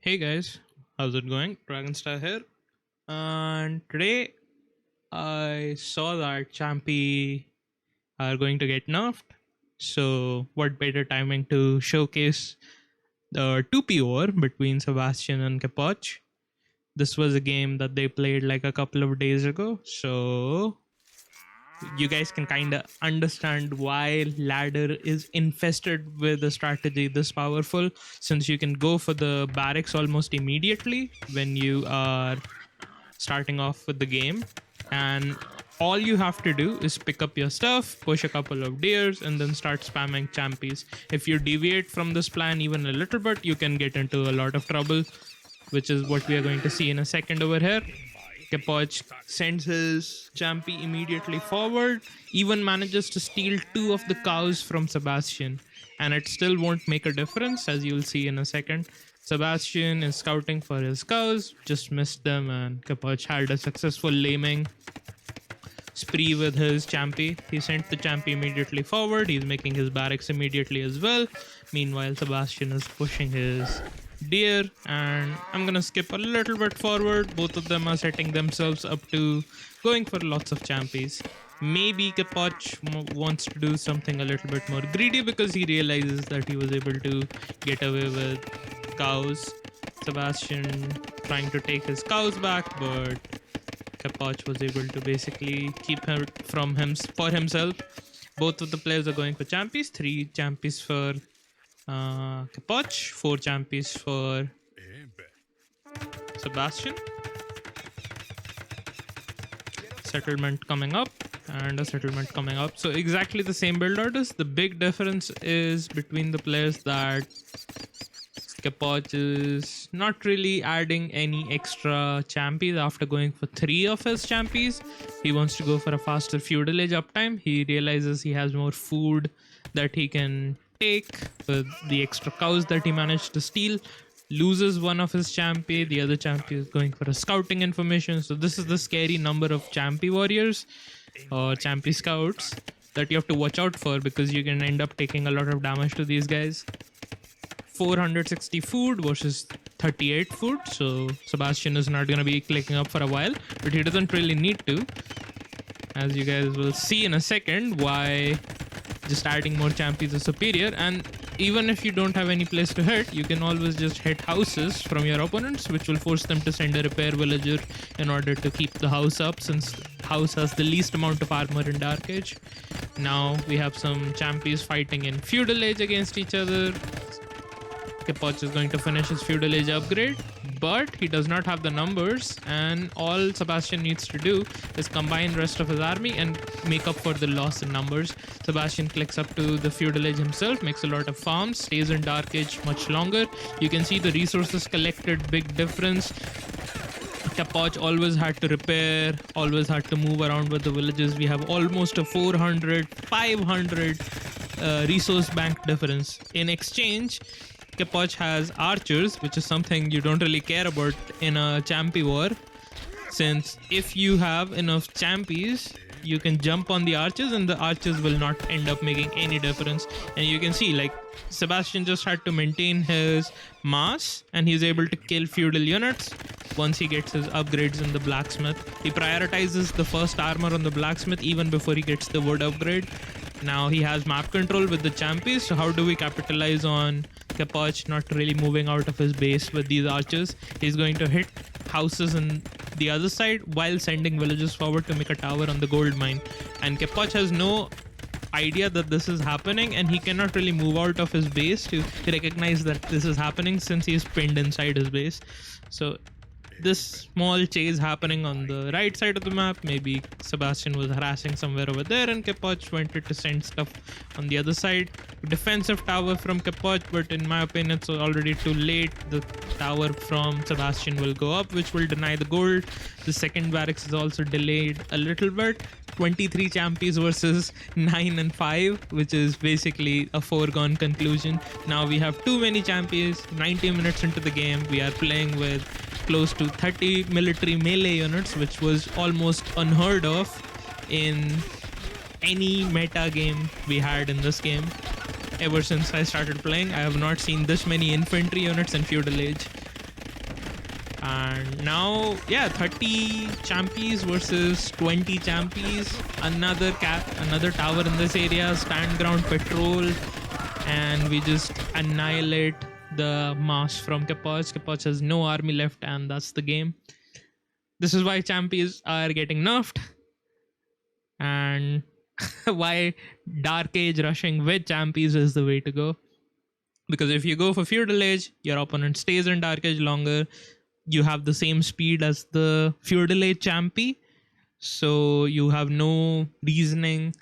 Hey guys, how's it going? Dragonstar here, and today I saw that Champi are going to get nerfed. So, what better timing to showcase the 2P war between Sebastian and Capoch? This was a game that they played like a couple of days ago, so you guys can kind of understand why ladder is infested with a strategy this powerful, since you can go for the barracks almost immediately when you are starting off with the game, and all you have to do is pick up your stuff, push a couple of deers, and then start spamming champies. If you deviate from this plan even a little bit, you can get into a lot of trouble, which is what we are going to see in a second over here. Capoch sends his Champi immediately forward, even manages to steal 2 of the cows from Sebastian, and it still won't make a difference, as you'll see in a second. Sebastian is scouting for his cows, just missed them, and Capoch had a successful laming spree with his Champi. He sent the Champi immediately forward, he's making his barracks immediately as well. Meanwhile, Sebastian is pushing his deer, and I'm gonna skip a little bit forward. Both of them are setting themselves up to going for lots of Champies. Maybe Capoch wants to do something a little bit more greedy because he realizes that he was able to get away with cows. Sebastian trying to take his cows back, but Capoch was able to basically keep her from him for himself. Both of the players are going for Champies. 3 Champies for Capoch, 4 Champies for Sebastian. Settlement coming up and a settlement coming up. So exactly the same build orders. The big difference is between the players that Capoch is not really adding any extra Champies after going for 3 of his Champies. He wants to go for a faster feudal age uptime. He realizes he has more food that he can take with the extra cows that he managed to steal. Loses one of his Champi, the other Champi is going for a scouting information. So this is the scary number of Champi warriors or Champi scouts that you have to watch out for, because you can end up taking a lot of damage to these guys. 460 food versus 38 food, so Sebastian is not going to be clicking up for a while, but he doesn't really need to, as you guys will see in a second why just adding more Champions is superior. And even if you don't have any place to hit, you can always just hit houses from your opponents, which will force them to send a repair villager in order to keep the house up, since house has the least amount of armor in Dark Age. Now we have some Champions fighting in Feudal Age against each other. Capoch is going to finish his feudal age upgrade, but he does not have the numbers, and all Sebastian needs to do is combine rest of his army and make up for the loss in numbers. Sebastian clicks up to the feudal age himself, makes a lot of farms, stays in Dark Age much longer. You can see the resources collected, big difference. Capoch always had to repair, always had to move around with the villages. We have almost a 400, 500 resource bank difference. In exchange, Capoch has archers, which is something you don't really care about in a Champi war, since if you have enough Champies, you can jump on the archers and the archers will not end up making any difference. And you can see, like, Sebastian just had to maintain his mass and he's able to kill feudal units once he gets his upgrades in the blacksmith. He prioritizes the first armor on the blacksmith even before he gets the wood upgrade. Now he has map control with the Champies, so how do we capitalize on Capoch not really moving out of his base with these archers? He's going to hit houses on the other side while sending villagers forward to make a tower on the gold mine. And Capoch has no idea that this is happening, and he cannot really move out of his base to recognize that this is happening, since he is pinned inside his base. So this small chase happening on the right side of the map. Maybe Sebastian was harassing somewhere over there and Capoch wanted to send stuff on the other side. Defensive tower from Capoch, but in my opinion it's already too late. The tower from Sebastian will go up, which will deny the gold. The second barracks is also delayed a little bit. 23 Champions versus 9 and 5, which is basically a foregone conclusion. Now we have too many Champions. 90 minutes into the game, we are playing with close to 30 military melee units, which was almost unheard of in any meta game we had in this game. Ever since I started playing, I have not seen this many infantry units in feudal age. And now, yeah, 30 champies versus 20 champies. Another tower in this area, stand ground patrol, and we just annihilate the mass from Kepoch. Kepoch has no army left, and that's the game. This is why champions are getting nerfed, and why Dark Age rushing with champions is the way to go. Because if you go for feudal age, your opponent stays in Dark Age longer. You have the same speed as the feudal age champi, so you have no reasoning,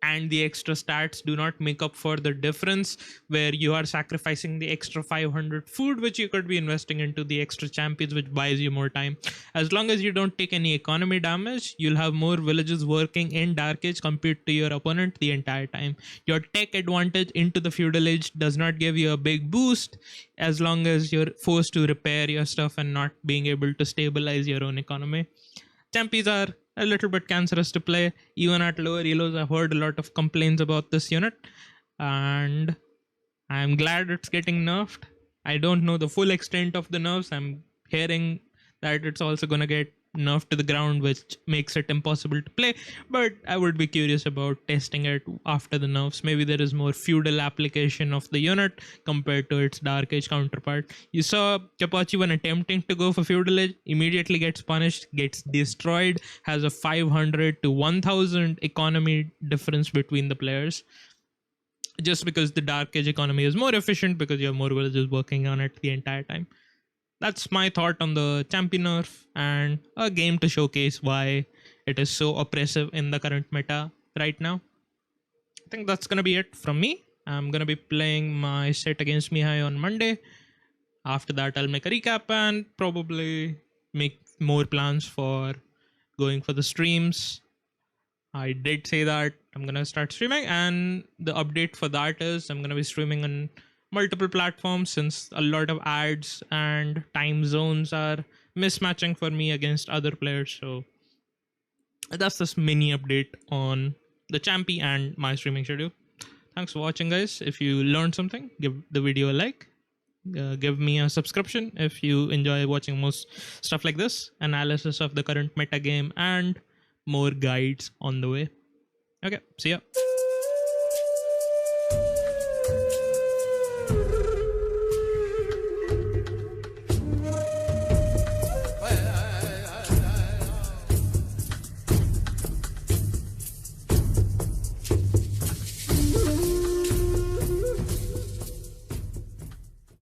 and the extra stats do not make up for the difference where you are sacrificing the extra 500 food which you could be investing into the extra champions, which buys you more time. As long as you don't take any economy damage, you'll have more villages working in Dark Age compared to your opponent the entire time. Your tech advantage into the feudal age does not give you a big boost as long as you're forced to repair your stuff and not being able to stabilize your own economy. Champions are a little bit cancerous to play, even at lower elos. I've heard a lot of complaints about this unit, and I'm glad it's getting nerfed. I don't know the full extent of the nerfs. I'm hearing that it's also going to get nerfed to the ground, which makes it impossible to play, but I would be curious about testing it after the nerfs. Maybe there is more feudal application of the unit compared to its Dark Age counterpart. You saw Kepochi, when attempting to go for feudal age, immediately gets punished, gets destroyed, has a 500 to 1000 economy difference between the players, just because the Dark Age economy is more efficient because you have more villagers working on it the entire time. That's my thought on the champion nerf, and a game to showcase why it is so oppressive in the current meta right now. I think that's going to be it from me. I'm going to be playing my set against Mihai on Monday. After that, I'll make a recap and probably make more plans for going for the streams. I did say that I'm going to start streaming, and the update for that is I'm going to be streaming on multiple platforms since a lot of ads and time zones are mismatching for me against other players. So that's this mini update on the Champi and my streaming schedule. Thanks for watching, guys. If you learned something, give the video a like. Give me a subscription if you enjoy watching most stuff like this, analysis of the current meta game, and more guides on the way. Okay, see ya.